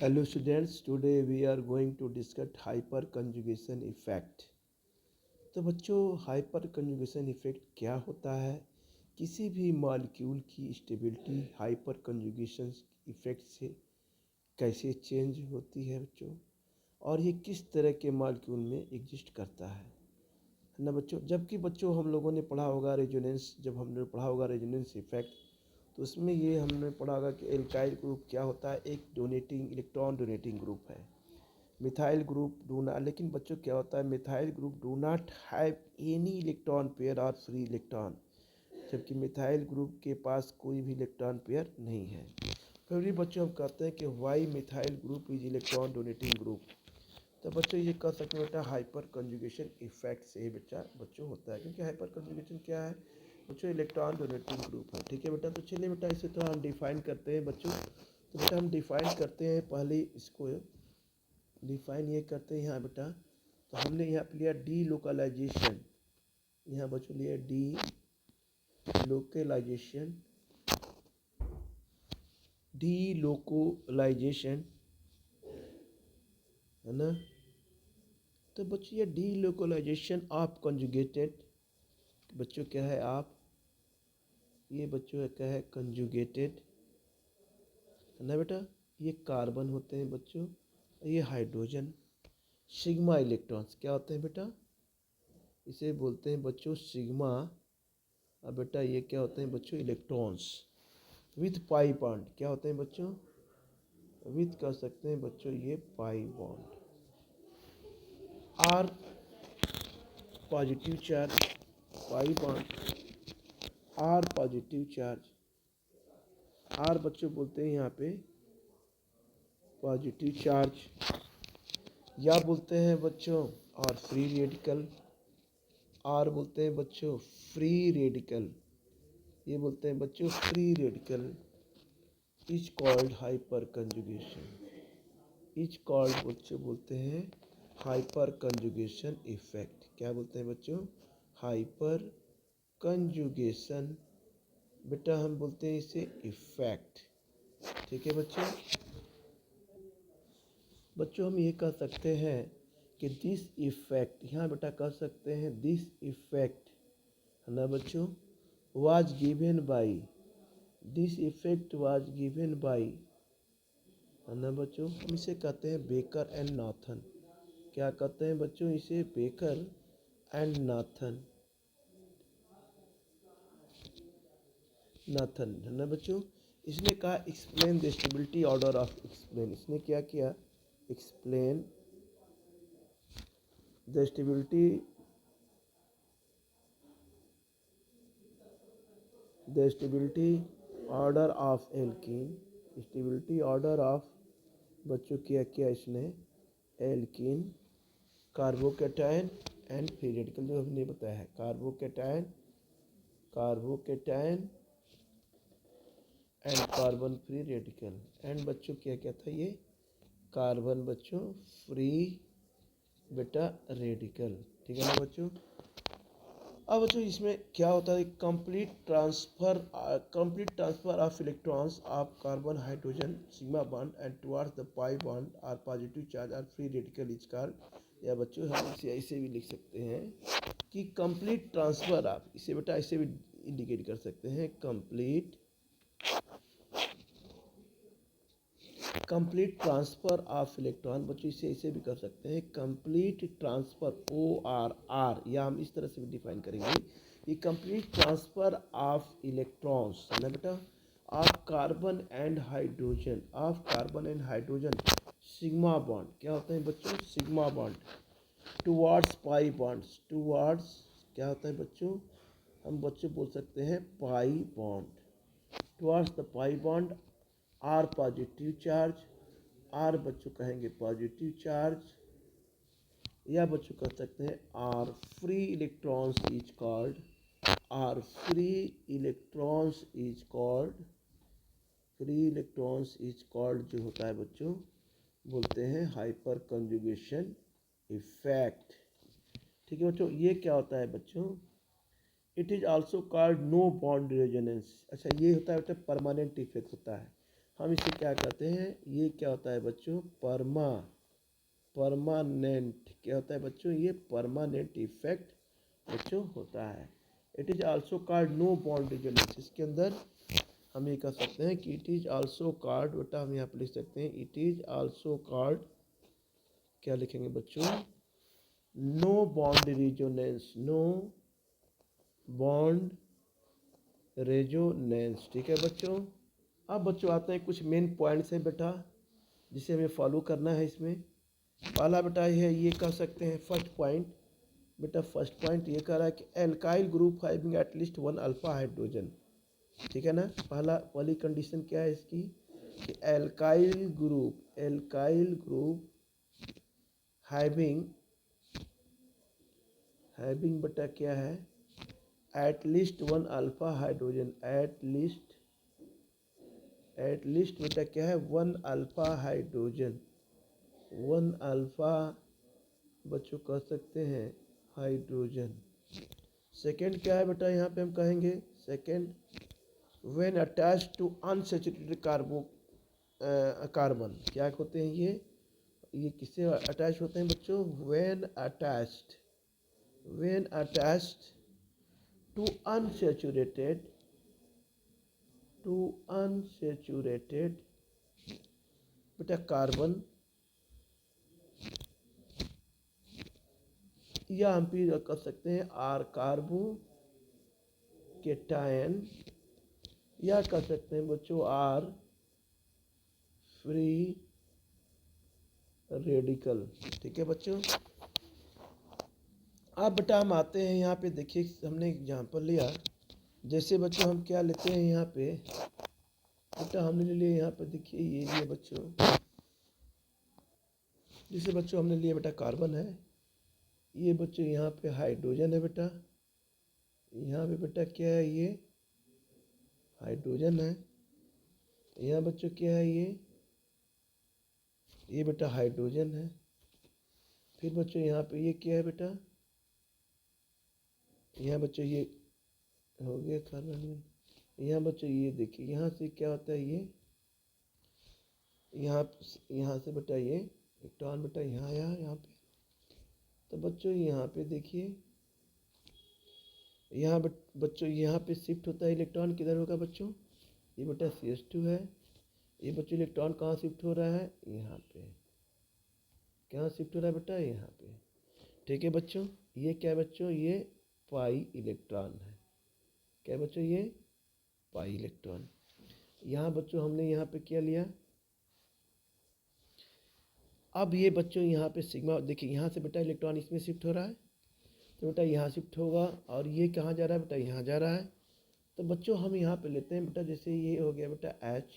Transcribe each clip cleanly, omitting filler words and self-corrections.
Hello students, today we are going to discuss hyperconjugation effect। तो बच्चों hyper conjugation effect क्या होता है, किसी भी मॉलिक्यूल की स्टेबिलिटी हाइपर कंजुगेशन इफेक्ट से कैसे चेंज होती है बच्चों, और ये किस तरह के मॉलिक्यूल में एग्जिस्ट करता है ना बच्चों। जबकि बच्चों हम लोगों ने पढ़ा होगा रेजोनेंस, जब हमने पढ़ा होगा रेजोनेंस इफेक्ट, तो उसमें ये हमने पढ़ा होगा कि एल्काइल ग्रुप क्या होता है, एक डोनेटिंग इलेक्ट्रॉन डोनेटिंग ग्रुप है। मिथाइल ग्रुप डू नॉट, लेकिन बच्चों क्या होता है, methyl group do not have any electron pair और फ्री इलेक्ट्रॉन, जबकि मिथाइल ग्रुप के पास कोई भी इलेक्ट्रॉन पेयर नहीं है। फिर भी बच्चों हम कहते हैं कि Y methyl group is electron donating group. तो बच्चों ये कह सकते हैं बेटा हाइपर कंजुगेशन इफेक्ट से बच्चों होता है, क्योंकि हाइपर कंजुगेशन क्या है बच्चों, इलेक्ट्रॉन डोनेटिंग ग्रुप है। ठीक है बेटा, तो चलिए बेटा इसे थोड़ा हम डिफाइन करते हैं बच्चों। तो बेटा हम डिफाइन करते हैं, पहले इसको डिफाइन ये करते हैं यहाँ बेटा। तो हमने यहाँ पे लिया डी लोकलाइजेशन, यहाँ बच्चों लिया डी लोकलाइजेशन, डी लोकलाइजेशन है ना। तो बच्चों ये डी लोकलाइजेशन ऑफ कंजुगेटेड, बच्चों क्या है आप, ये बच्चों क्या है कंजुगेटेड है ना बेटा। ये कार्बन होते हैं बच्चों, ये हाइड्रोजन। सिग्मा इलेक्ट्रॉन्स क्या होते हैं बेटा, इसे बोलते हैं बच्चों सिग्मा। अब बेटा ये क्या होते हैं बच्चों, इलेक्ट्रॉन्स विथ पाई बॉन्ड, क्या होते हैं बच्चों, विथ कर सकते हैं बच्चों ये pi bond. Or positive charge, pi bond or positive charge, or बच्चों बोलते हैं यहाँ पे पॉजिटिव चार्ज, या बोलते हैं बच्चों और फ्री रेडिकल, आर बोलते हैं बच्चों फ्री रेडिकल, ये बोलते हैं बच्चों free radical. Is called hyper conjugation, is called बच्चों बोलते हैं हाइपर कंजुगेशन इफेक्ट। क्या बोलते हैं बच्चों, हाइपर कंजुगेशन, बेटा हम बोलते हैं इसे इफेक्ट। ठीक है बच्चों, बच्चों हम ये कह सकते हैं कि दिस इफेक्ट, यहाँ बेटा कह सकते हैं दिस इफेक्ट है ना बच्चों, was given by, this effect was given by है ना बच्चों। हम इसे कहते हैं बेकर एंड नाथन। क्या कहते हैं बच्चों इसे, बेकर एंड नाथन, नाथन है ना बच्चों। इसने कहा explain the stability order of, explain, इसने क्या किया, explain the stability, the stability order of alkene, stability order of बच्चों क्या किया इसने, alkene, carbocation and free radical, जो हमने बताया है carbocation, carbocation and carbon free radical. And बच्चों क्या क्या था ये, कार्बन बच्चों फ्री बेटा रेडिकल। ठीक है ना बच्चों। अब बच्चों इसमें क्या होता है, complete transfer of electrons of carbon hydrogen sigma bond and towards the pi bond or positive charge or free radical is called, या बच्चों हम इसे ऐसे भी लिख सकते हैं कि कंप्लीट ट्रांसफर ऑफ, इसे बेटा ऐसे भी इंडिकेट कर सकते हैं, कंप्लीट ट्रांसफर ऑफ इलेक्ट्रॉन, बच्चों इसे ऐसे भी कर सकते हैं complete transfer, O R R, या हम इस तरह से भी डिफाइन करेंगे, ये कंप्लीट ट्रांसफर ऑफ इलेक्ट्रॉन्स है ना बेटा, of carbon and hydrogen, of carbon and hydrogen sigma bond, क्या होते हैं बच्चों sigma bond, towards pi bonds, towards क्या होता है बच्चों, हम बच्चों बोल सकते हैं pi bond, towards the pi bond or positive charge, or बच्चों कहेंगे पॉजिटिव चार्ज, या बच्चों कह सकते हैं or free electrons is called, or free electrons is called, free electrons is called जो होता है बच्चों बोलते हैं हाइपर कंजुगेशन इफेक्ट। ठीक है बच्चों, ये क्या होता है बच्चों, it is also called no bond resonance. अच्छा ये होता है बेटा परमानेंट इफेक्ट होता है, हम इसे क्या कहते हैं, ये क्या होता है बच्चों, परमानेंट, क्या होता है बच्चों, ये परमानेंट इफेक्ट बच्चों होता है। It is also called no bond resonance. इसके अंदर हम ये कह सकते हैं कि इट इज आल्सो कॉल्ड, बेटा हम यहाँ पर लिख सकते हैं इट इज आल्सो कॉल्ड, क्या लिखेंगे बच्चों, no bond resonance, no bond resonance. ठीक है बच्चों। अब बच्चों आते हैं कुछ मेन पॉइंट्स हैं बेटा जिसे हमें फॉलो करना है। इसमें पहला बेटा है, ये कह सकते हैं फर्स्ट पॉइंट, बेटा फर्स्ट पॉइंट ये कह रहा है कि alkyl group having at least one alpha hydrogen. ठीक है ना। पहली कंडीशन क्या है इसकी, कि एल्काइल ग्रुप हैविंग बेटा क्या है, at least one alpha hydrogen, at least बेटा क्या है, one alpha hydrogen, one alpha बच्चों कह सकते हैं हाइड्रोजन। सेकेंड क्या है बेटा, यहाँ पे हम कहेंगे second, when attached to unsaturated carbon, क्या होते हैं ये किससे अटैच होते हैं बच्चों, व्हेन अटैच्ड टू अनसैचुरेटेड बेटा कार्बन, या हम भी कर सकते हैं आर कार्बोकेटायन, या कर सकते हैं बच्चों आर फ्री रेडिकल। ठीक है बच्चों। अब बेटा हम आते हैं यहाँ पे, देखिए हमने एग्जाम्पल लिया, जैसे बच्चों हम क्या लेते हैं यहाँ पे, बेटा हमने ले लिया यहाँ पे, देखिए ये लिए बच्चों, जैसे बच्चों हमने लिया बेटा कार्बन है, ये बच्चों यहाँ पे हाइड्रोजन है बेटा, यहाँ पे बेटा क्या है, ये हाइड्रोजन है, यहाँ बच्चों क्या है, ये बेटा हाइड्रोजन है। फिर बच्चों यहाँ पे ये क्या है बेटा, यहाँ बच्चों ये हो गया कार्बन। यहाँ बच्चों ये देखिए, यहाँ से क्या होता है, ये यहाँ से बेटा ये इलेक्ट्रॉन बेटा यहाँ आया यहाँ पे, तो बच्चों यहाँ पे देखिए, यहाँ बच्चों यहाँ पे शिफ्ट होता है इलेक्ट्रॉन, किधर होगा बच्चों, ये बेटा CH2 है, ये बच्चों इलेक्ट्रॉन कहाँ शिफ्ट हो रहा है, यहाँ पे, कहाँ शिफ्ट हो रहा है बेटा, यहाँ पे। ठीक है बच्चों। ये क्या है बच्चों, ये पाई इलेक्ट्रॉन है, क्या बच्चों, ये पाई इलेक्ट्रॉन। यहाँ बच्चों हमने यहाँ पे क्या लिया, अब ये बच्चों यहाँ पे सिग्मा, देखिए यहाँ से बेटा इलेक्ट्रॉन इसमें शिफ्ट हो रहा है, तो बेटा यहाँ शिफ्ट होगा, और ये कहाँ जा रहा है बेटा, यहाँ जा रहा है। तो बच्चों हम यहाँ पे लेते हैं बेटा, जैसे ये हो गया बेटा H,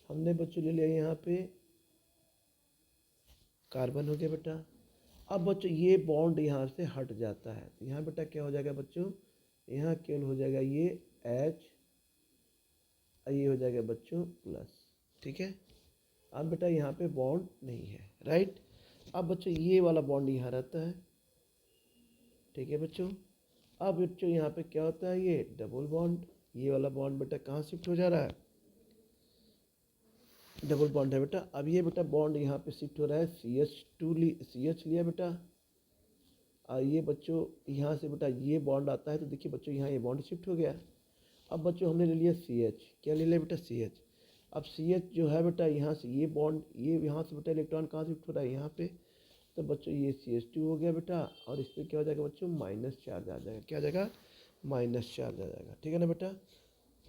हमने बच्चों ले लिया यहाँ पे कार्बन हो गया बेटा। अब बच्चों ये बॉन्ड यहाँ से हट जाता है, तो यहाँ बेटा क्या हो जाएगा बच्चों, यहाँ केवल हो जाएगा ये H, ये हो जाएगा बच्चों प्लस। ठीक है। अब बेटा यहाँ पे बॉन्ड नहीं है, राइट। अब बच्चों ये वाला बॉन्ड यहाँ रहता है। ठीक है बच्चों। अब बच्चों यहाँ पे क्या होता है, ये डबल बॉन्ड, ये वाला बॉन्ड बेटा कहाँ शिफ्ट हो जा रहा है, डबल बॉन्ड है बेटा। अब ये बेटा बॉन्ड यहाँ पे शिफ्ट हो रहा है, CH लिया बेटा, और ये बच्चों यहाँ से बेटा ये बॉन्ड आता है, तो देखिए बच्चों यहाँ ये बॉन्ड शिफ्ट हो गया। अब बच्चों हमने ले लिया CH, क्या ले लिया बेटा, CH। अब CH जो है बेटा, यहाँ से ये बॉन्ड, ये यहाँ से बेटा इलेक्ट्रॉन कहाँ शिफ्ट हो रहा है, यहाँ पे, तो बच्चों ये CH2 हो गया बेटा, और इस पर क्या हो जाएगा बच्चों, माइनस चार्ज आ जाएगा, क्या आ जाएगा, माइनस चार्ज आ जाएगा। ठीक है ना बेटा।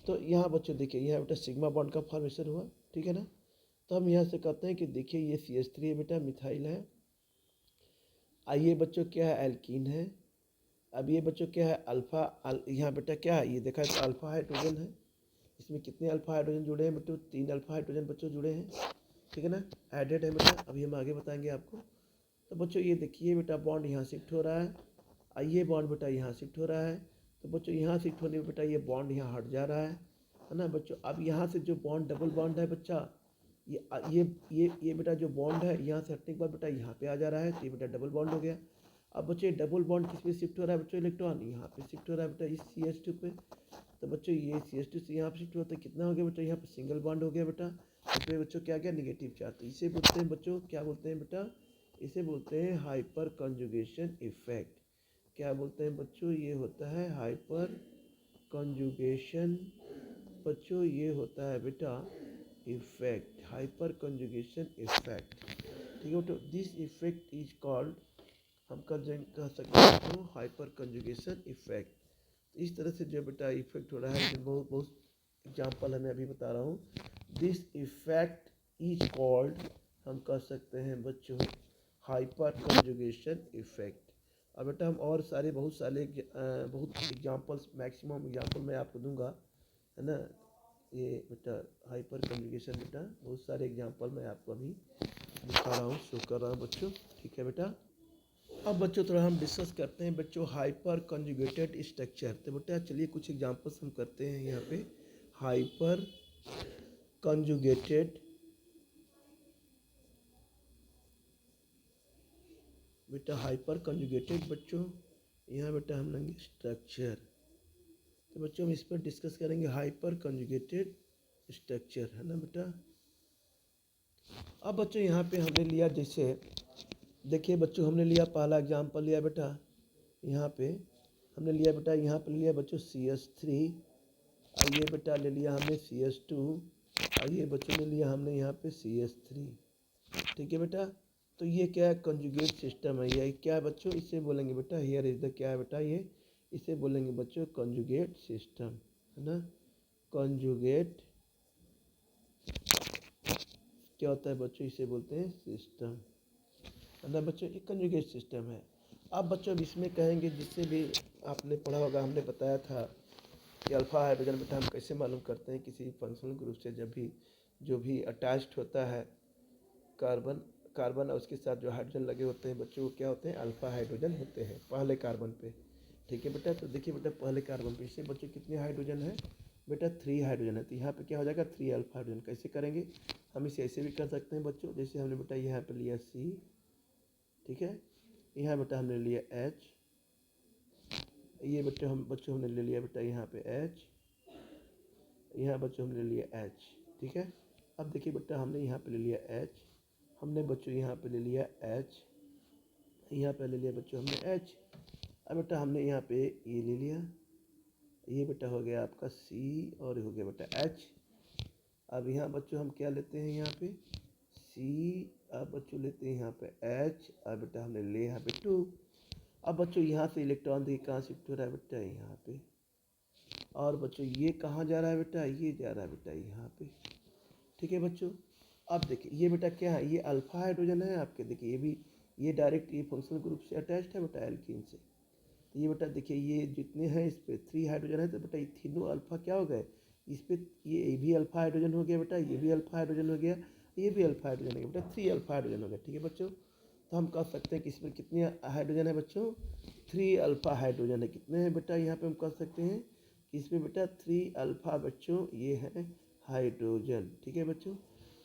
तो यहाँ बच्चों देखिए, यहाँ बेटा सिग्मा बॉन्ड का फॉर्मेशन हुआ। ठीक है ना। तो हम यहाँ से कहते हैं कि देखिए ये CH3 है बेटा, मिथाइल है। आइए बच्चों क्या है, एल्कीन है। अब ये बच्चों क्या है, यहाँ बेटा क्या है, ये देखा है तो अल्फा हाइड्रोजन है। इसमें कितने अल्फा हाइड्रोजन जुड़े हैं बच्चों, 3 अल्फा हाइड्रोजन बच्चों जुड़े हैं। ठीक है ना, एडेड है बेटा, अभी हम आगे बताएंगे आपको। तो बच्चों ये देखिए बेटा बॉन्ड यहाँ शिफ्ट हो रहा है, और ये बॉन्ड बेटा यहाँ शिफ्ट हो रहा है। तो बच्चों यहाँ शिफ्ट होने में बेटा ये बॉन्ड यहाँ हट जा रहा है ना बच्चों। अब यहाँ से जो बॉन्ड डबल बॉन्ड है बच्चा, ये बेटा जो बॉन्ड है यहाँ से हटने के बाद बेटा यहाँ पे आ जा रहा है, तो ये बेटा डबल बॉन्ड हो गया। अब बच्चों ये डबल बॉन्ड किस पे शिफ्ट हो रहा है बच्चों, इलेक्ट्रॉन यहाँ पे शिफ्ट हो रहा है बेटा, इस CH2 पे। तो बच्चों ये CH2 से यहाँ पे शिफ्ट होता है, कितना हो गया बेटा, यहाँ पे सिंगल बॉन्ड हो गया बेटा। इस पे बच्चों क्या क्या नेगेटिव चार्ज, तो इसे बोलते हैं बच्चों, क्या बोलते हैं बेटा, इसे बोलते हैं हाइपर कंजुगेशन इफेक्ट। क्या बोलते हैं बच्चों, ये होता है हाइपर कंजुगेशन, बच्चों ये होता है बेटा इफेक्ट, हाइपर कंजुगेशन इफेक्ट। ठीक है बेटा, दिस इफेक्ट इज कॉल्ड, हम कह सकते हैं तो हाइपर कंजुगेशन इफेक्ट। इस तरह से जो बेटा इफेक्ट हो रहा है, इसमें बहुत बहुत एग्जाम्पल है, मैं अभी बता रहा हूँ। दिस इफेक्ट इज कॉल्ड, हम कह सकते हैं बच्चों हाइपर कंजुगेशन इफेक्ट। अब बेटा हम और सारे बहुत एग्जाम्पल्स, मैक्सिमम एग्जाम्पल मैं आपको दूंगा, है ना। ये बेटा हाइपर कंजुगेशन, बेटा बहुत सारे एग्जाम्पल मैं आपको अभी दिखा रहा हूँ, शो कर रहा हूँ बच्चों। ठीक है बेटा, अब बच्चों थोड़ा हम डिस्कस करते हैं बच्चों हाइपर कंजुगेटेड स्ट्रक्चर। तो बेटा चलिए कुछ एग्जांपल्स हम करते हैं यहाँ पे। हाइपर कंजुगेटेड, बेटा हाइपर कंजुगेटेड बच्चों, यहाँ बेटा हम लेंगे स्ट्रक्चर। तो बच्चों हम इस पर डिस्कस करेंगे हाइपर कंजुगेटेड स्ट्रक्चर, है ना बेटा। अब बच्चों यहाँ पे हमने लिया, जैसे देखिए बच्चों हमने लिया पहला एग्जांपल लिया बेटा, यहाँ पे हमने लिया बेटा, यहाँ पे लिया बच्चों CH3, आइए बेटा ले लिया हमने CH2, आइए बच्चों ने लिया हमने यहाँ पे CH3। ठीक है बेटा, तो ये क्या है, कंजुगेट सिस्टम है। ये क्या है बच्चों, इसे बोलेंगे बेटा हियर इज द, क्या है बेटा ये, इसे बोलेंगे बच्चों कंजुगेट सिस्टम, है ना। कंजुगेट क्या होता है बच्चों, इसे बोलते हैं सिस्टम, है ना बच्चों, एक कंजुगेट सिस्टम है। अब बच्चों अब इसमें कहेंगे, जिससे भी आपने पढ़ा होगा, हमने बताया था कि अल्फा हाइड्रोजन बेटा हम कैसे मालूम करते हैं, किसी फंक्शनल ग्रुप से जब भी जो भी अटैच्ड होता है कार्बन, कार्बन और उसके साथ जो हाइड्रोजन लगे होते हैं बच्चों, वो क्या होते हैं, अल्फा हाइड्रोजन होते हैं पहले कार्बन पे। ठीक है बेटा, तो देखिए बेटा पहले कार्बन पे, इससे बच्चों कितने हाइड्रोजन है बेटा, 3 हाइड्रोजन है। तो यहाँ पे क्या हो जाएगा, 3 अल्फा हाइड्रोजन। कैसे करेंगे, हम इसे ऐसे भी कर सकते हैं बच्चों, जैसे हमने बेटा यहाँ पे लिया C, ठीक है, यहाँ बेटा हमने लिया H, ये बच्चों हमने ले लिया बेटा यहाँ पे H, यहाँ बच्चों हमने लिया H। ठीक है, अब देखिए बेटा हमने यहाँ पे ले लिया H, हमने बच्चों यहाँ पे ले लिया H, यहाँ पे ले लिया बच्चों हमने H। अब बेटा हमने यहाँ पे ये ले लिया, ये बेटा हो गया आपका C और हो गया बेटा H। अब यहाँ बच्चों हम क्या लेते हैं, यहाँ पे C, अब बच्चों लेते हैं यहाँ पे H, अब बेटा हमने ले यहाँ पे 2। अब बच्चों यहाँ से इलेक्ट्रॉन देखिए कहाँ शिफ्ट हो रहा है बेटा, यहाँ पे, और बच्चों ये कहाँ जा रहा है बेटा, ये जा रहा है बेटा यहाँ पे। ठीक है बच्चों, अब देखिए ये बेटा क्या है, ये अल्फा हाइड्रोजन है आपके, देखिए ये भी, ये डायरेक्ट ये फंक्शनल ग्रुप से अटैच्ड है बेटा एल्कीन से। तो ये बेटा देखिए ये जितने हैं इस पर 3 हाइड्रोजन है, तो बेटा ये तीनों अल्फा क्या हो गए, इस पर ये भी अल्फा हाइड्रोजन हो गया बेटा, ये भी अल्फा हाइड्रोजन हो गया, ये भी अल्फा हाइड्रोजन हो गया बेटा, 3 अल्फा हाइड्रोजन हो गया। ठीक है बच्चों, तो हम कह सकते हैं कि इसमें कितने हाइड्रोजन है बच्चों, 3 अल्फा हाइड्रोजन है। कितने हैं बेटा, यहाँ पे हम कह सकते हैं कि इसमें बेटा 3 अल्फा बच्चों ये है हाइड्रोजन। ठीक है बच्चों,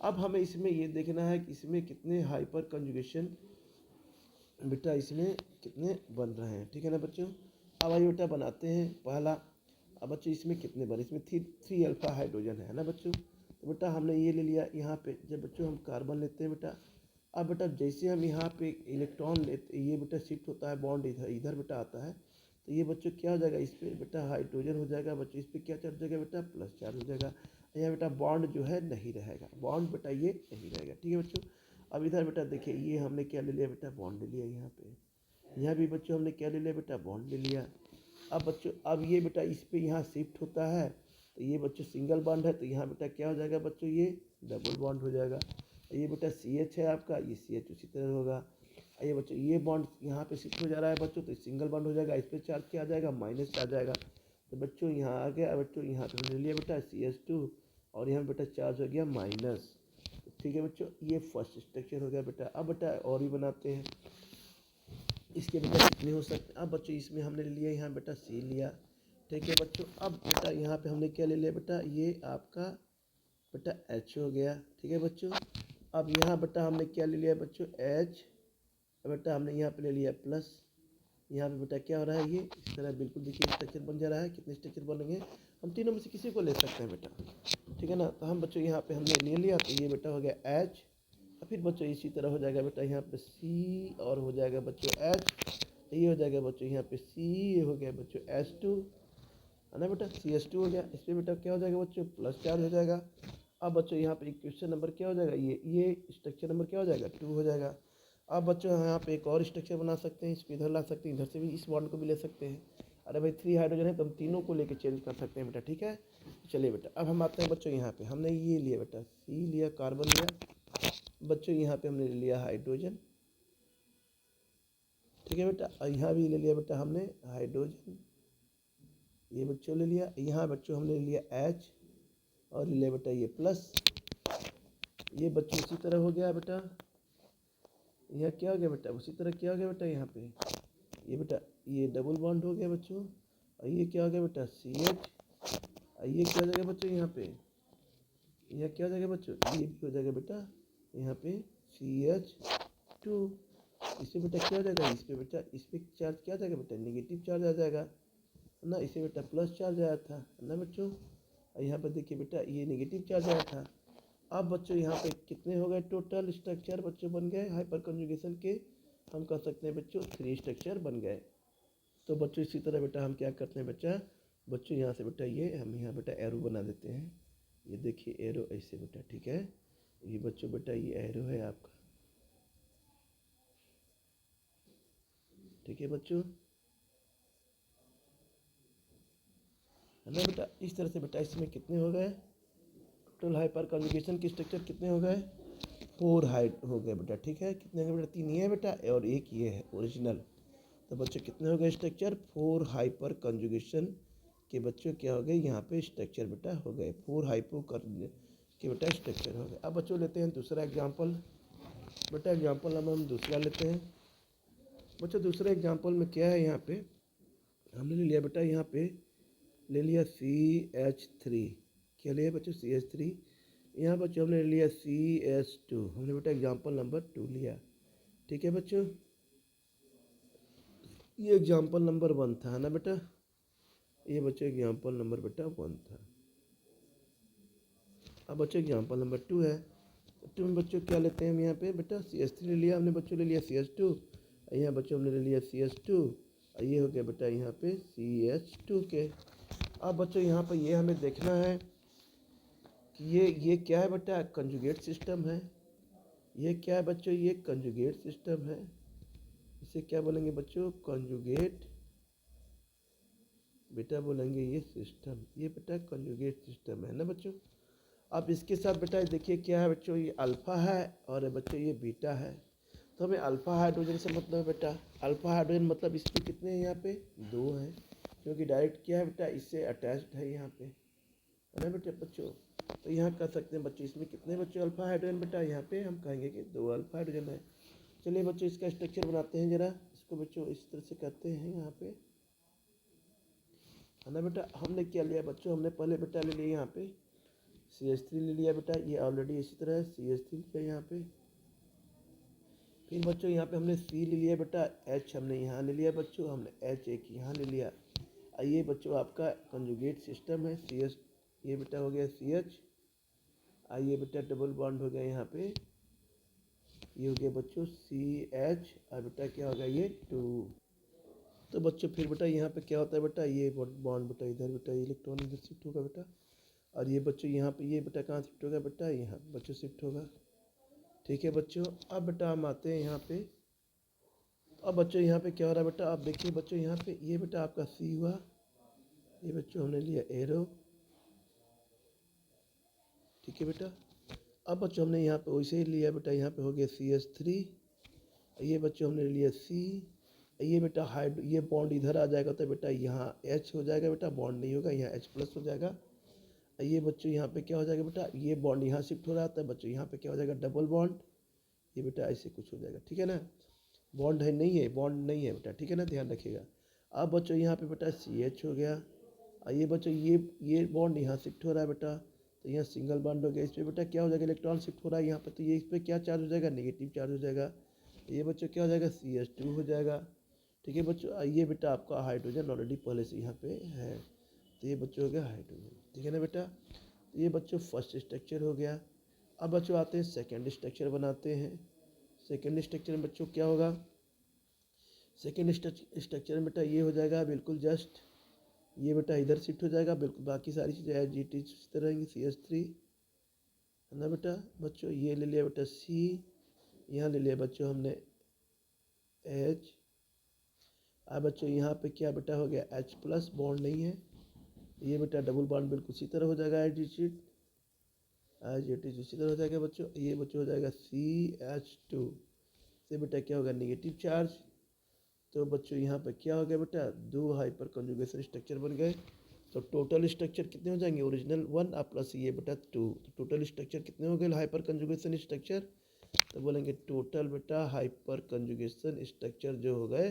अब हमें इसमें ये देखना है कि इसमें कितने हाइपर कंजुगेशन बेटा इसमें कितने बन रहे हैं। ठीक है ना बच्चों, अब आइए बेटा बनाते हैं पहला। अब बच्चों इसमें कितने बने, इसमें 3 अल्फा हाइड्रोजन है ना बच्चों। तो बेटा हमने ये ले लिया यहाँ पे, जब बच्चों हम कार्बन लेते हैं बेटा, अब बेटा जैसे हम यहाँ पे इलेक्ट्रॉन लेते, ये बेटा शिफ्ट होता है, बॉन्ड इधर इधर बेटा आता है, तो ये बच्चों क्या हो जाएगा, इस पर बेटा हाइड्रोजन हो जाएगा बच्चों, इस पर क्या चढ़ जाएगा बेटा, प्लस चार्ज हो जाएगा। यहाँ बेटा बॉन्ड जो है नहीं रहेगा, बॉन्ड बेटा ये नहीं रहेगा। ठीक है बच्चों, अब इधर बेटा देखिए ये हमने क्या ले लिया बेटा, बॉन्ड ले लिया यहाँ पे, यहाँ भी बच्चों हमने क्या ले लिया बेटा, बॉन्ड ले लिया। अब बच्चों अब ये बेटा इस पे यहाँ शिफ्ट होता है, तो ये बच्चों सिंगल बॉन्ड है, तो यहाँ बेटा क्या हो जाएगा बच्चों, ये डबल बॉन्ड हो जाएगा। ये बेटा CH है आपका, ये CH उसी तरह होगा। ये बच्चों ये बॉन्ड यहाँ पे शिफ्ट हो जा रहा है बच्चों, तो सिंगल बॉन्ड हो जाएगा, इस पर चार्ज क्या आ जाएगा, माइनस चार्ज आएगा। तो बच्चों यहाँ आ गया, बच्चों यहाँ पे हमने ले लिया बेटा CH2, और यहाँ बेटा चार्ज हो गया माइनस। ठीक है बच्चों, ये फर्स्ट स्ट्रक्चर हो गया बेटा। अब बेटा और भी बनाते हैं, इसके बेटा कितने हो सकते हैं। अब बच्चों इसमें हमने ले लिया यहाँ बेटा C लिया। ठीक है बच्चों, अब बेटा यहाँ पे हमने क्या ले लिया बेटा, ये आपका बेटा H हो गया। ठीक है बच्चों, अब यहाँ बेटा हमने क्या ले लिया बच्चों, H, बेटा हमने यहाँ पे ले लिया प्लस, यहाँ पे बेटा क्या हो रहा है, ये इस तरह बिल्कुल देखिए स्ट्रक्चर बन जा रहा है। कितने स्ट्रक्चर बनेंगे, हम तीनों में से किसी को ले सकते हैं बेटा, ठीक है ना। तो हम बच्चों यहाँ पे हमने ले लिया, तो ये बेटा हो गया एच, और फिर बच्चों इसी तरह हो जाएगा बेटा यहाँ पे सी, और हो जाएगा बच्चों एच, ये हो जाएगा बच्चों यहाँ पे सी, ये हो गया बच्चों H2, है ना बेटा, CH2 हो गया। इस पर बेटा क्या हो जाएगा बच्चों, प्लस चार्ज हो जाएगा। अब बच्चों यहाँ पे इक्वेशन नंबर क्या हो जाएगा, ये स्ट्रक्चर नंबर क्या हो जाएगा, 2 हो जाएगा। अब बच्चों यहाँ पे एक और स्ट्रक्चर बना सकते हैं, इसको इधर ला सकते हैं, इधर से भी इस बॉन्ड को भी ले सकते हैं। अरे भाई 3 हाइड्रोजन है तो हम तीनों को लेके चेंज कर सकते हैं बेटा, ठीक है। चलिए बेटा अब हम आते हैं बच्चों यहाँ पे, हमने ये लिया बेटा सी लिया, कार्बन लिया बच्चों, यहाँ पे हमने लिया हाइड्रोजन, ठीक है बेटा। और यहाँ भी ले लिया बेटा हमने हाइड्रोजन, ये बच्चों ले लिया। यहाँ बच्चों हमने ले लिया H, और ले लिया बेटा ये प्लस, ये बच्चों उसी तरह हो गया बेटा। यह क्या हो गया बेटा, उसी तरह क्या हो गया बेटा यहाँ पे, ये बेटा ये डबल बॉन्ड हो गया बच्चों, और ये क्या हो गया बेटा CH, और ये क्या हो जाएगा बच्चों यहाँ पे, यह क्या हो जाएगा बच्चों, ये भी हो जाएगा बेटा यहाँ पे CH2। इससे बेटा क्या हो जाएगा, इस पे बेटा इस पे चार्ज क्या आ जाएगा बेटा, नेगेटिव चार्ज आ जाएगा, है ना। इसे बेटा प्लस चार्ज आया था, है ना बच्चों। और यहाँ पर देखिए बेटा ये नेगेटिव चार्ज आया था। अब बच्चों यहाँ पे कितने हो गए टोटल स्ट्रक्चर बच्चों बन गए हाइपर कंजुगेशन के, हम कह सकते हैं बच्चों 3 स्ट्रक्चर बन गए। तो बच्चों इसी तरह बेटा हम क्या करते हैं बच्चों यहाँ से बेटा ये हम यहाँ बेटा एरो बना देते हैं, ये देखिए एरो ऐसे बेटा, ठीक है। ये बच्चों बेटा ये एरो है आपका, ठीक है बच्चों, है ना बेटा। इस तरह से बेटा इसमें कितने हो गए टोटल हाइपर कंजुगेशन के स्ट्रक्चर कितने हो गए, 4 हाइट हो गए बेटा, ठीक है। कितने हो गए बेटा, 3 ये है बेटा और एक ये है ओरिजिनल। तो बच्चों कितने हो गए स्ट्रक्चर, 4 हाइपर कंजुगेशन के बच्चों क्या हो गए यहाँ पे स्ट्रक्चर बेटा हो गए, 4 हाइपो के बेटा स्ट्रक्चर हो गए। अब बच्चों लेते हैं दूसरा एग्जाम्पल बेटा, एग्जाम्पल हम दूसरा लेते हैं बच्चों। दूसरे एग्जाम्पल में क्या है, यहाँ पे हमने ले लिया बेटा, यहाँ पे ले लिया CH3, क्या लिया बच्चों CH3। यहाँ बच्चों हमने ले लिया CH2, हमने बेटा एग्जाम्पल नंबर 2 लिया, ठीक है बच्चों। ये एग्जाम्पल नंबर 1 था, है ना बेटा, ये बच्चों एग्जाम्पल नंबर बेटा 1 था। अब बच्चों एग्जाम्पल नंबर 2 है, 2 में बच्चों क्या लेते हैं हम यहाँ पे बेटा CH3 ले लिया हमने बच्चों, ले लिया CH2, यहाँ बच्चों हमने ले लिया CH2, ये हो गया बेटा यहाँ पे CH2 के। अब बच्चों यहाँ पर ये हमें देखना है कि ये क्या है बेटा, कंजुगेट सिस्टम है। ये क्या है बच्चों, ये कंजुगेट सिस्टम है। इसे क्या बोलेंगे बच्चों, कंजुगेट बेटा बोलेंगे ये सिस्टम, ये बेटा कंजुगेट सिस्टम है ना बच्चों। अब इसके साथ बेटा देखिए क्या है बच्चों, ये अल्फ़ा है और बच्चों ये बीटा है। तो हमें अल्फ़ा हाइड्रोजन से मतलब है बेटा, अल्फ़ा हाइड्रोजन मतलब इसमें कितने हैं यहाँ पे 2 हैं, क्योंकि डायरेक्ट क्या है बेटा इससे अटैच्ड है यहाँ पे, है ना बेटा बच्चों। तो यहाँ कह सकते हैं बच्चों इसमें कितने बच्चों अल्फ़ा हाइड्रोजन बेटा, यहाँ पे हम कहेंगे कि 2 अल्फ़ा हाइड्रोजन है। चलिए बच्चों इसका स्ट्रक्चर बनाते हैं जरा, इसको बच्चों इस तरह से कहते हैं यहाँ पे, है ना बेटा। हमने क्या लिया बच्चों, हमने पहले बेटा ले लिया यहाँ पे CH3 ले लिया बेटा, ये ऑलरेडी इसी तरह है CH3 लिया यहाँ पे। फिर बच्चों यहाँ पे हमने C ले लिया बेटा, H हमने यहाँ ले लिया बच्चों, हमने H एक यहाँ ले लिया। ये बच्चों आपका कंजुगेट सिस्टम है CH, ये बेटा हो गया CH, आइए बेटा डबल बॉन्ड हो गया यहाँ पे, ये हो गया बच्चों CH, और बेटा क्या हो गया ये 2। तो बच्चों फिर बेटा यहाँ पे क्या होता है बेटा, ये बॉन्ड बेटा इधर बेटा इलेक्ट्रॉन इधर शिफ्ट होगा बेटा, और ये बच्चों यहाँ पे ये बेटा कहाँ शिफ्ट होगा बेटा, यहाँ बच्चों शिफ्ट होगा, ठीक है बच्चों। अब बेटा हम आते हैं यहाँ पे, अब बच्चों यहाँ पे क्या हो रहा है बेटा, आप देखिए बच्चों यहाँ पे ये बेटा आपका C हुआ, ये बच्चों हमने लिया एरो, ठीक है बेटा। अब बच्चों हमने यहाँ पे वैसे ही लिया बेटा, यहाँ पे हो गया CH3, ये बच्चों हमने लिया C, ये बेटा हाइड ये बॉन्ड इधर आ जाएगा तो बेटा यहाँ H हो जाएगा बेटा, बॉन्ड नहीं होगा यहाँ H प्लस हो जाएगा। ये बच्चों यहाँ पे क्या हो जाएगा बेटा, ये बॉन्ड यहाँ शिफ्ट हो रहा था बच्चों, यहाँ पे क्या हो जाएगा डबल बॉन्ड, ये बेटा ऐसे कुछ हो जाएगा, ठीक है ना। बॉन्ड है नहीं है, बॉन्ड नहीं है बेटा, ठीक है ना, ध्यान रखिएगा। अब बच्चों यहाँ पे बेटा CH हो गया, ये बच्चों ये बॉन्ड यहाँ शिफ्ट हो रहा है बेटा, तो यहाँ सिंगल बॉन्ड हो गया। इस पर बेटा क्या हो जाएगा, इलेक्ट्रॉन शिफ्ट हो रहा है यहाँ पे, तो ये इस पर क्या चार्ज हो जाएगा, नेगेटिव चार्ज हो जाएगा। ये बच्चों क्या हो जाएगा CH2 हो जाएगा, ठीक है बच्चों। ये बेटा आपका हाइड्रोजन ऑलरेडी पहले से यहाँ पे है। तो ये बच्चों हो गया हाइड्रोजन, ठीक है ना बेटा। तो ये बच्चों फर्स्ट स्ट्रक्चर हो गया। अब बच्चों आते हैं सेकेंड स्ट्रक्चर बनाते हैं। सेकेंड स्ट्रक्चर में बच्चों क्या होगा, सेकेंड स्ट्रक्चर में बेटा ये हो जाएगा बिल्कुल जस्ट, ये बेटा इधर शिफ्ट हो जाएगा बिल्कुल, बाकी सारी चीज़ें एज इट इज इस तरह रहेंगी, CH3 है ना बेटा। बच्चों ये ले लिया बेटा C, यहाँ ले लिया बच्चों हमने H। अब बच्चों यहाँ पे क्या बेटा हो गया H+, बॉन्ड नहीं है, ये बेटा डबल बॉन्ड बिल्कुल उसी तरह हो जाएगा एज इट इज उसी तरह हो जाएगा बच्चों। ये बच्चों हो जाएगा CH2 से बेटा क्या होगा नेगेटिव चार्ज। तो बच्चों यहाँ पे क्या हो गया बेटा, दो हाइपर कंजुगेशन स्ट्रक्चर बन गए। तो टोटल स्ट्रक्चर कितने हो जाएंगे, ओरिजिनल 1 और प्लस ये बेटा 2, तो टोटल स्ट्रक्चर कितने हो गए हाइपर कंजुगेशन स्ट्रक्चर, तो बोलेंगे टोटल बेटा हाइपर कंजुगेशन स्ट्रक्चर जो हो गए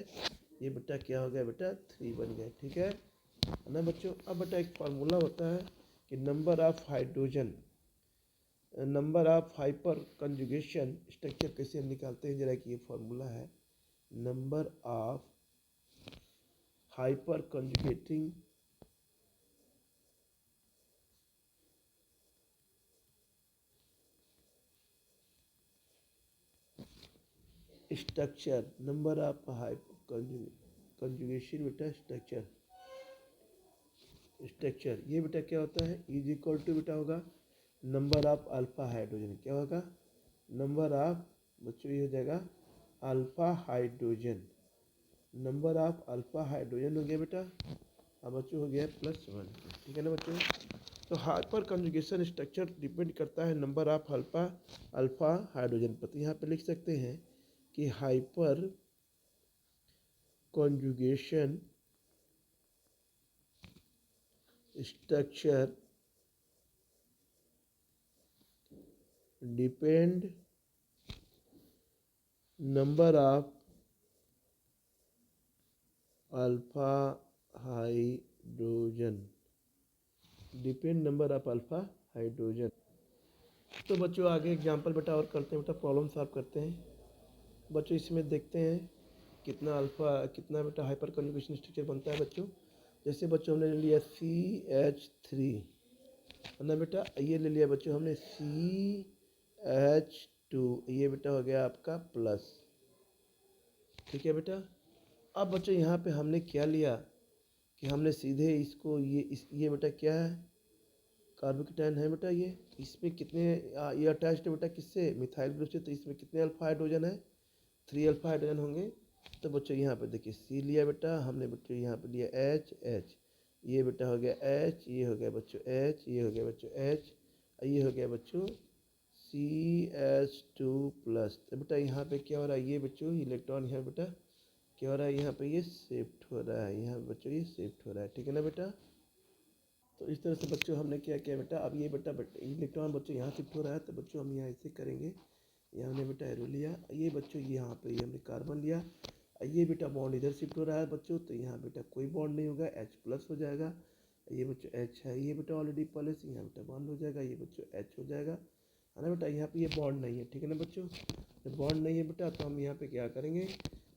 ये बेटा क्या हो गया बेटा 3 बन गए, ठीक है ना बच्चों। अब बेटा एक फार्मूला होता है कि number of hydrogen, number of hyper conjugation structure कैसे हम निकालते हैं, जरा कि ये फार्मूला है number of hyper conjugating structure, number of conjugation बेटा स्ट्रक्चर ये बेटा क्या होता है इज इक्वल टू बेटा होगा नंबर ऑफ अल्फा हाइड्रोजन, क्या होगा नंबर ऑफ बच्चों ये हो जाएगा alpha hydrogen, number of alpha hydrogen हो गया बेटा, अब बच्चों हो गया +1, ठीक है ना बच्चों। तो हाइपर कंजुगेशन स्ट्रक्चर डिपेंड करता है नंबर ऑफ अल्फा हाइड्रोजन पर। तो यहाँ पे लिख सकते हैं कि hyper conjugation structure depend number of alpha hydrogen, depend number of alpha hydrogen. तो बच्चों आगे एग्जांपल बेटा और करते हैं, बेटा प्रॉब्लम सॉल्व करते हैं। बच्चों इसमें देखते हैं कितना अल्फा कितना बेटा हाइपर कंजुगेशन स्ट्रक्चर बनता है बच्चों। जैसे बच्चों हमने ले लिया CH3 है ना बेटा, ये ले लिया बच्चों हमने CH2, ये बेटा हो गया आपका प्लस, ठीक है बेटा। अब बच्चों यहाँ पे हमने क्या लिया कि हमने सीधे इसको ये बेटा क्या है कार्बोकेटायन है बेटा, ये इसमें कितने ये अटैच्ड है बेटा किससे मिथाइल ग्रुप से, तो इसमें कितने अल्फा हाइड्रोजन है 3 अल्फा हाइड्रोजन होंगे। तो बच्चों यहाँ पे देखिए C लिया बेटा हमने, बच्चों यहाँ पे लिया H, ये बेटा हो गया H, ये हो गया बच्चों H, ये हो गया बच्चों H, ये हो गया बच्चों CH2+। तो बेटा यहाँ पे क्या हो रहा है, ये बच्चों इलेक्ट्रॉन यहाँ बेटा क्या हो रहा है, यहाँ पे ये शिफ्ट हो रहा है, यहाँ बच्चों ये शिफ्ट हो रहा है, ठीक है ना बेटा। तो इस तरह से बच्चों हमने क्या किया बेटा, अब ये बेटा इलेक्ट्रॉन बच्चों यहाँ शिफ्ट हो रहा है, तो बच्चों हम यहाँ ऐसे करेंगे, यहाँ हमने बेटा एरो लिया, ये बच्चों यहाँ पे ये हमने कार्बन लिया, ये बेटा बॉन्ड इधर शिफ्ट हो रहा है बच्चों, तो यहाँ बेटा कोई बॉन्ड नहीं होगा H+ हो जाएगा, ये बच्चों H है, ये बेटा ऑलरेडी पहले से यहाँ बेटा बॉन्ड हो जाएगा, ये बच्चों H हो जाएगा है ना बेटा। यहाँ पे ये बॉन्ड नहीं है, ठीक है ना बच्चों, जब बॉन्ड नहीं है बेटा तो हम यहाँ पे क्या करेंगे,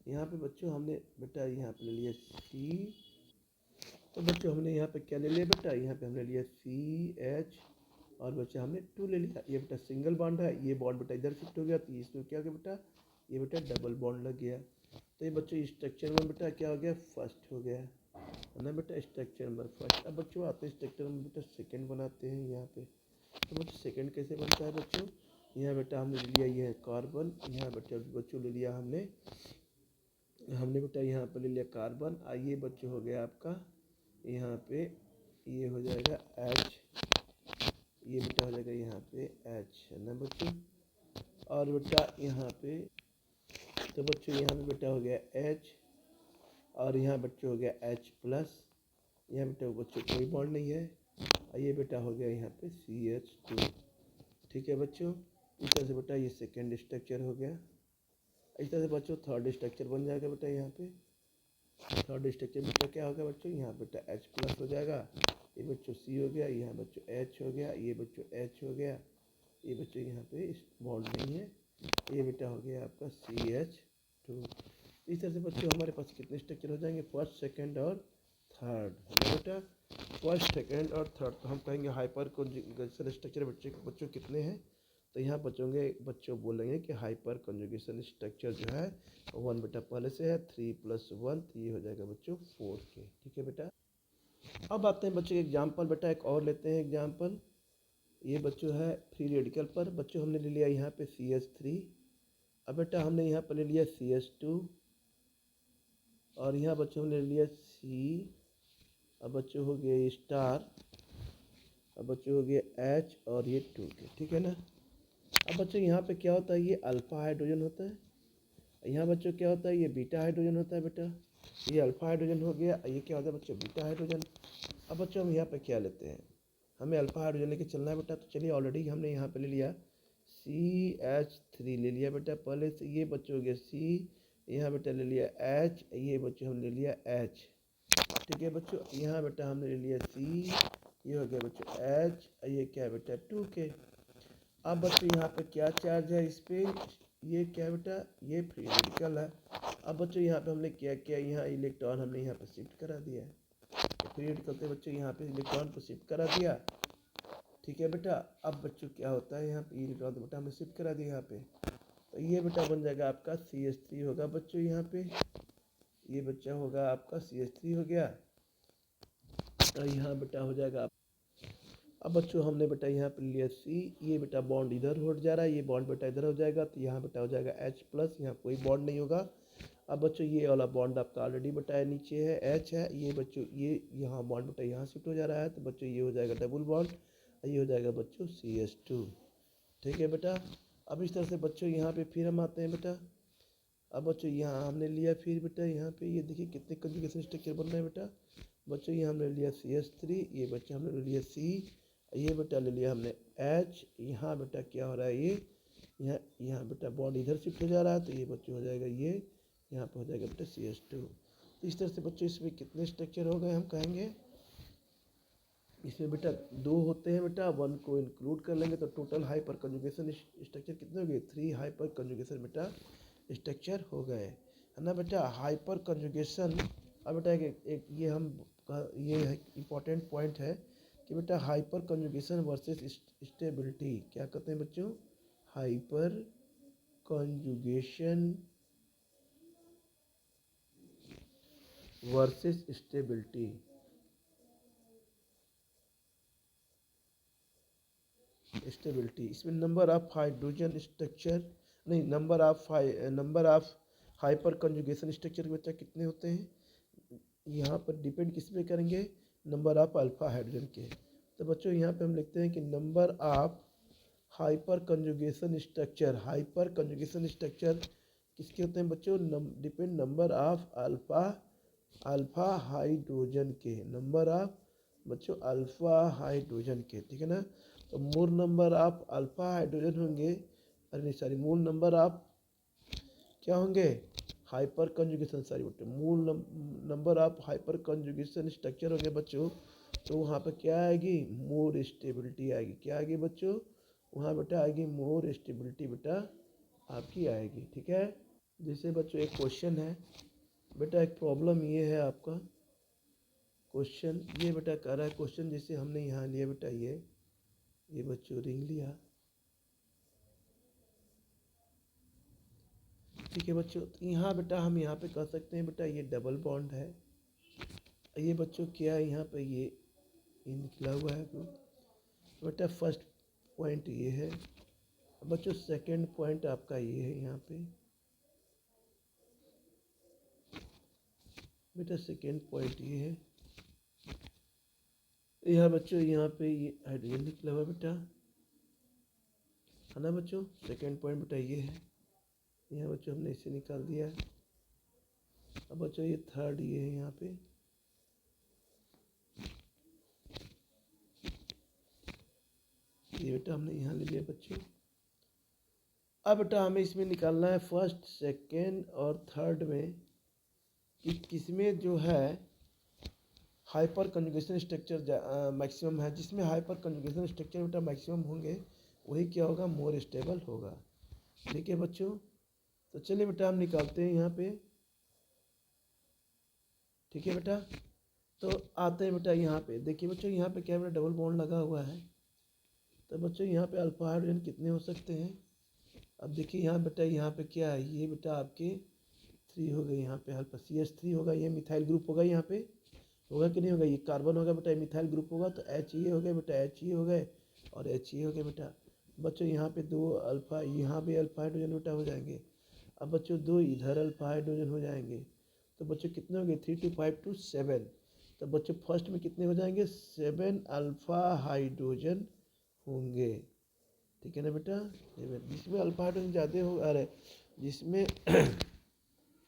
यहाँ पे बच्चों हमने बेटा यहाँ पे ले लिया C, तो बच्चों हमने यहाँ पे क्या ले लिया बेटा, यहाँ पे हमने लिया CH और बच्चा हमने 2 ले लिया, ये बेटा सिंगल बॉन्ड है, ये बॉन्ड बेटा इधर शिफ्ट हो गया, तो इसमें क्या हो गया बेटा ये बेटा डबल बॉन्ड लग गया। तो ये बच्चों स्ट्रक्चर में बेटा क्या हो गया फर्स्ट हो गया है ना बेटा, स्ट्रक्चर नंबर फर्स्ट। अब बच्चों आते हैं स्ट्रक्चर में बेटा सेकंड बनाते हैं यहाँ पे। तो बच्चों सेकंड कैसे बनता है बच्चों, यहाँ बेटा हमने ले लिया ये है कार्बन, यहाँ बेटा बच्चों ले लिया हमने बेटा यहाँ पर ले लिया कार्बन, ये बच्चों हो गया आपका यहाँ पे ये हो जाएगा H, ये बेटा हो जाएगा यहाँ पे H है ना बच्चों, और बेटा यहाँ पे तो बच्चों यहाँ पे बेटा हो गया H और यहाँ बच्चों हो गया H+, यहाँ बेटा बच्चों कोई बॉन्ड नहीं है, और ये बेटा हो गया यहाँ पे CH2, ठीक है बच्चों। इस तरह से बेटा ये सेकेंड स्ट्रक्चर हो गया। इस तरह से बच्चों थर्ड स्ट्रक्चर बन जाएगा बेटा, यहाँ पे थर्ड स्ट्रक्चर बेटा क्या होगा बच्चों, यहाँ बेटा H+ हो जाएगा, ये बच्चों C हो गया, यहाँ बच्चों H हो गया, ये बच्चों H हो गया, ये बच्चों यहाँ पे बॉन्ड नहीं है, ये बेटा हो गया आपका CH2। इस तरह से बच्चों हमारे पास कितने स्ट्रक्चर हो जाएंगे फर्स्ट सेकंड और थर्ड है बेटा। फर्स्ट, सेकेंड और थर्ड, तो हम कहेंगे हाइपर कंजुगेशन स्ट्रक्चर बच्चों कितने हैं, तो यहाँ बच्चों बोलेंगे कि हाइपर कंजुगेशन स्ट्रक्चर जो है वन बेटा पहले से है, 3+1 तो ये हो जाएगा बच्चों 4 के। ठीक है बेटा। अब आते हैं बच्चों एग्जाम्पल, बेटा एक और लेते हैं एग्जाम्पल। ये बच्चों है फ्री रेडिकल पर। बच्चों हमने ले लिया यहाँ पे CH3, अब बेटा हमने यहाँ पर ले लिया CH2, और यहाँ बच्चों हमने ले लिया C, अब बच्चों हो गया ये स्टार, अब बच्चों हो गया H और ये 2 के। ठीक है ना। अब बच्चों यहाँ पे क्या होता है, ये अल्फा हाइड्रोजन होता है, यहाँ बच्चों क्या होता है, ये बीटा हाइड्रोजन होता है बेटा। ये अल्फा हाइड्रोजन हो गया, ये क्या होता है बच्चों, बीटा हाइड्रोजन। अब बच्चों हम यहाँ पे क्या लेते हैं, हमें अल्फा हाइड्रोजन लेके चलना है बेटा, तो चलिए ऑलरेडी हमने यहाँ पे ले लिया CH3 ले लिया बेटा पहले से, ये बच्चों हो गया C, यहाँ बेटा ले लिया H, ये बच्चों हमने ले लिया H। ठीक है बच्चों, यहाँ बेटा हमने ले लिया C, ये हो गया बच्चों H, ये क्या है बेटा 2 के। अब बच्चों यहाँ पे क्या चार्ज है इस पे, ये क्या है बेटा, ये फ्री रेडिकल है। अब बच्चों यहाँ पे हमने क्या किया, यहाँ इलेक्ट्रॉन हमने यहाँ पे शिफ्ट करा दिया है, फ्री रेडिकल से बच्चों यहाँ पे इलेक्ट्रॉन को शिफ्ट करा दिया। ठीक है बेटा। अब बच्चों क्या होता है, यहाँ पे इलेक्ट्रॉन बेटा हमने शिफ्ट करा दिया यहाँ पे, तो ये बेटा बन जाएगा आपका CH3 होगा बच्चों यहाँ पे, ये बच्चा होगा आपका CH3 हो गया, तो यहाँ बेटा हो जाएगा। अब बच्चों हमने बेटा यहाँ पे लिया C, ये बेटा बॉन्ड इधर हो जा रहा है, ये बॉन्ड बेटा इधर हो जाएगा, तो यहाँ बेटा हो जाएगा H+, यहाँ कोई बॉन्ड नहीं होगा। अब बच्चों ये वाला बॉन्ड आपका ऑलरेडी बेटा नीचे है, H है, ये बच्चों ये यहाँ बॉन्ड बेटा यहाँ शिफ्ट हो जा रहा है, तो बच्चों ये हो जाएगा डबल बॉन्ड, ये हो जाएगा बच्चों CH2। ठीक है बेटा। अब इस तरह से बच्चों यहाँ पे फिर हम आते हैं बेटा। अब बच्चों यहाँ हमने लिया फिर बेटा यहाँ पे ये देखिए कितने कंजुगेशन स्ट्रक्चर बन रहे हैं बेटा। बच्चों ये हमने लिया CH3, ये बच्चा हमने ले लिया C, ये बेटा ले लिया हमने H, यहाँ बेटा क्या हो रहा है, ये यहाँ बेटा बॉन्ड इधर शिफ्ट हो जा रहा है, तो ये बच्चों हो जाएगा ये यहाँ पे हो जाएगा बेटा CH2। तो इस तरह से बच्चों इसमें कितने स्ट्रक्चर हो गए हम कहेंगे, इसमें बेटा 2 होते हैं बेटा, 1 को इंक्लूड कर लेंगे तो टोटल हाइपर कंजुगेशन स्ट्रक्चर कितने हो गए, 3 हाइपर कंजुगेशन बेटा स्ट्रक्चर हो गए, है ना बेटा। हाइपर कंजुगेशन, अब बेटा एक ये इम्पोर्टेंट पॉइंट है कि बेटा हाइपर कंजुगेशन वर्सेस स्टेबिलिटी, क्या कहते हैं बच्चों, hyper conjugation versus stability. Stability, इसमें नंबर ऑफ हाइड्रोजन स्ट्रक्चर नहीं, number of hyper conjugation structure बच्चा कितने होते हैं, यहाँ पर डिपेंड किस पे करेंगे, नंबर ऑफ अल्फा हाइड्रोजन के। तो बच्चों यहाँ पे हम लिखते हैं कि number of hyper conjugation structure, hyper conjugation structure किसके होते हैं बच्चों, depend number of alpha hydrogen के, नंबर ऑफ बच्चों अल्फा हाइड्रोजन के। ठीक है ना। तो मोर नंबर ऑफ अल्फा हाइड्रोजन होंगे, अरे नहीं सॉरी, मूल नंबर ऑफ क्या होंगे, हाइपर कंजुगेशन, सॉरी बेटे, मूल number of hyper conjugation structure होंगे बच्चों, तो वहाँ पर क्या आएगी, मोर स्टेबिलिटी आएगी। क्या आएगी बच्चों, वहाँ बेटा आएगी मोर स्टेबिलिटी बेटा आपकी आएगी। ठीक है। जैसे बच्चों एक क्वेश्चन है बेटा, एक प्रॉब्लम ये है आपका, क्वेश्चन ये बेटा कह रहा है, क्वेश्चन जैसे हमने यहाँ लिया बेटा ये बच्चों रिंग लिया। ठीक है बच्चों, तो यहाँ बेटा हम यहाँ पे कह सकते हैं बेटा ये डबल बॉन्ड है, ये बच्चों क्या है यहाँ पे ये निकला हुआ है बेटा, फर्स्ट पॉइंट ये है बच्चों, सेकंड पॉइंट आपका ये है यहाँ पे बेटा, सेकंड पॉइंट ये है यहाँ बच्चों, यहाँ पे ये हाइड्रोजन निकला हुआ बेटा, है ना बच्चों। सेकंड पॉइंट बेटा ये है, यहाँ बच्चों हमने इसे निकाल दिया है। अब बच्चों ये थर्ड ये है यहाँ पे, ये बेटा हमने यहाँ ले लिया बच्चों। अब बेटा हमें इसमें निकालना है फर्स्ट सेकेंड और थर्ड में कि किसमें जो है हाइपर कंजुगेशन स्ट्रक्चर मैक्सिमम है, जिसमें हाइपर कंजुगेशन स्ट्रक्चर बेटा मैक्सिमम होंगे वही क्या होगा, मोर स्टेबल होगा। ठीक है बच्चों। तो चलिए बेटा हम निकालते हैं यहाँ पे। ठीक है बेटा, तो आते हैं बेटा यहाँ पे, देखिए बच्चों यहाँ पे क्या है बेटा, डबल बॉन्ड लगा हुआ है। तो बच्चों यहाँ पे अल्फा हाइड्रोजन कितने हो सकते हैं? अब देखिए यहाँ बेटा, यहाँ पे क्या है, ये बेटा आपके 3 हो गए, यहाँ पे अल्फा CH3 होगा, ये मिथाइल ग्रुप होगा, यहाँ पे होगा कि नहीं होगा, ये कार्बन होगा बेटा, मिथाइल ग्रुप होगा, तो H ये हो गए बेटा, H ये हो गए और H ये हो गए बेटा। बच्चों यहाँ पे 2 अल्फा, यहाँ भी अल्फा हाइड्रोजन बेटा हो जाएंगे। अब बच्चों 2 इधर अल्फा हाइड्रोजन हो जाएंगे। तो बच्चों कितने हो गए, 3 2 5 2 7। तो बच्चों फर्स्ट में कितने हो जाएंगे, 7 अल्फा हाइड्रोजन होंगे। ठीक है ना बेटा, 7, जिसमें अल्फा हाइड्रोजन ज़्यादा हो, अरे जिसमें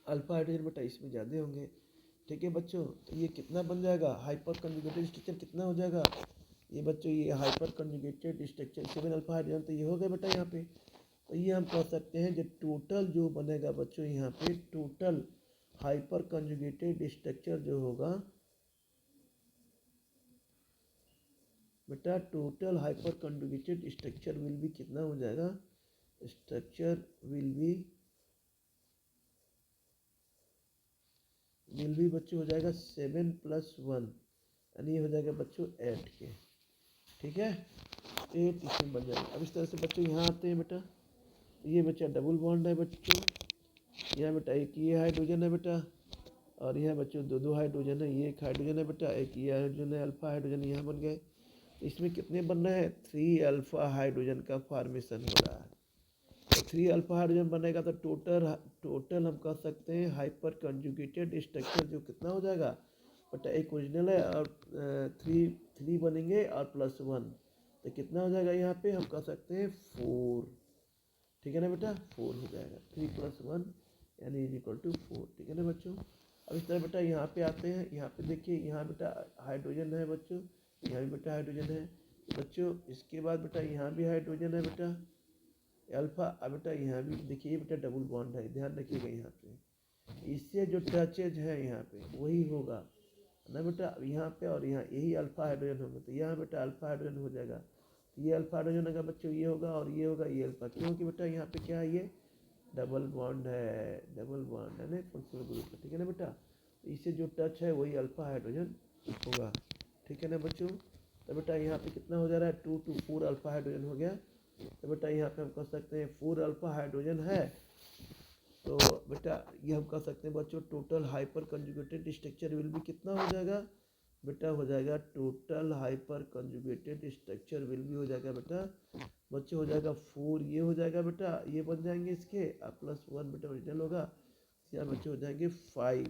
अल्फा हाइड्रोजन बेटा इसमें ज़्यादा होंगे। ठीक है बच्चों, तो ये कितना बन जाएगा, हाइपर कंजुगेटेड स्ट्रक्चर कितना हो जाएगा, ये बच्चों ये hyper conjugated structure 7 alpha hydrogen, तो ये हो गया बेटा यहाँ पे। तो ये हम कह सकते हैं जो टोटल जो बनेगा बच्चों यहाँ पे, टोटल हाइपर कंजुगेटेड स्ट्रक्चर जो होगा बेटा, total hyper conjugated structure will be कितना हो जाएगा, स्ट्रक्चर विल बी बच्चों हो जाएगा 7 + 1, यानी ये हो जाएगा बच्चों 8 के। ठीक है, 8 इसमें बन जाएगा। अब इस तरह से बच्चों यहाँ आते हैं बेटा, ये बच्चा डबल बॉन्ड है बच्चों, यहाँ बेटा एक ये हाइड्रोजन है बेटा, और यहाँ बच्चों 2 हाइड्रोजन है, ये एक हाइड्रोजन है बेटा, एक ये हाइड्रोजन है, अल्फा हाइड्रोजन यहाँ बन गए। इसमें कितने बन रहे हैं, 3 अल्फा हाइड्रोजन का फॉर्मेशन हो रहा है। तो 3 अल्फा हाइड्रोजन बनेगा तो टोटल हम कह सकते हैं हाइपर कंजुगेटेड स्ट्रक्चर जो कितना हो जाएगा बेटा, एक ओरिजिनल है और 3 बनेंगे और +1, तो कितना हो जाएगा यहाँ पे, हम कह सकते हैं 4। ठीक है ना बेटा, 4 हो जाएगा, 3 + 1 यानी = 4। ठीक है ना बच्चों। अब इस तरह बेटा यहाँ पे आते हैं, यहाँ पे देखिए, यहाँ बेटा हाइड्रोजन है बच्चों, यहाँ भी बेटा हाइड्रोजन है बच्चों। इसके बाद बेटा यहाँ भी हाइड्रोजन है बेटा, अल्फा। अब बेटा यहाँ भी देखिए बेटा डबल बॉन्ड है, ध्यान रखिएगा यहाँ पे, इससे जो टचेज है यहाँ पे वही होगा ना बेटा, यहाँ पे और यहाँ यही अल्फा हाइड्रोजन होगा, तो यहाँ बेटा अल्फा हाइड्रोजन हो जाएगा। तो ये अल्फा हाइड्रोजन होगा बच्चों, ये होगा और ये होगा, ये अल्फा, क्योंकि बेटा यहाँ पे क्या है, ये डबल बॉन्ड है, डबल बॉन्ड है ना, फंक्शनल ग्रुप है। ठीक है ना बेटा, तो इससे जो टच है वही अल्फा हाइड्रोजन होगा। ठीक है ना बच्चों। तो बेटा यहाँ पे कितना हो जा रहा है, 2 2 4 अल्फा हाइड्रोजन हो गया। तो बेटा यहाँ पे हम कह सकते हैं 4 अल्फा हाइड्रोजन है। तो बेटा ये हम कह सकते हैं बच्चों, total hyper conjugated structure will भी कितना हो जाएगा बेटा, हो जाएगा total hyper conjugated structure will भी हो जाएगा बेटा बच्चों, हो जाएगा 4, ये हो जाएगा बेटा, ये बन जाएंगे इसके, +1 बेटा ओरिजिनल होगा, यहाँ बच्चे हो जाएंगे 5।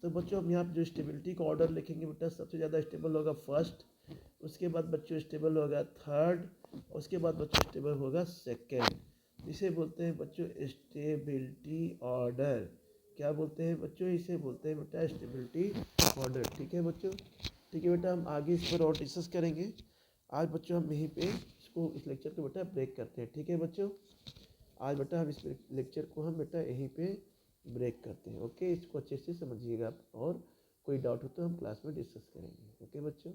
तो बच्चों हम यहाँ पे जो स्टेबिलिटी का ऑर्डर लिखेंगे बेटा, सबसे ज़्यादा स्टेबल होगा फर्स्ट, उसके बाद बच्चों स्टेबल होगा थर्ड, उसके बाद बच्चों स्टेबल होगा सेकेंड। इसे बोलते हैं बच्चों स्टेबिलिटी ऑर्डर। क्या बोलते हैं बच्चों, इसे बोलते हैं बेटा स्टेबिलिटी ऑर्डर। ठीक है बच्चों, ठीक है बेटा, हम आगे इस पर और डिस्कस करेंगे। आज बच्चों हम यहीं पे इस लेक्चर को बेटा ब्रेक करते हैं। ठीक है बच्चों, आज बेटा हम इस लेक्चर को हम बेटा यहीं पे ब्रेक करते हैं। ओके, इसको अच्छे से समझिएगा आप, और कोई डाउट हो तो हम क्लास में डिस्कस करेंगे। ओके बच्चों।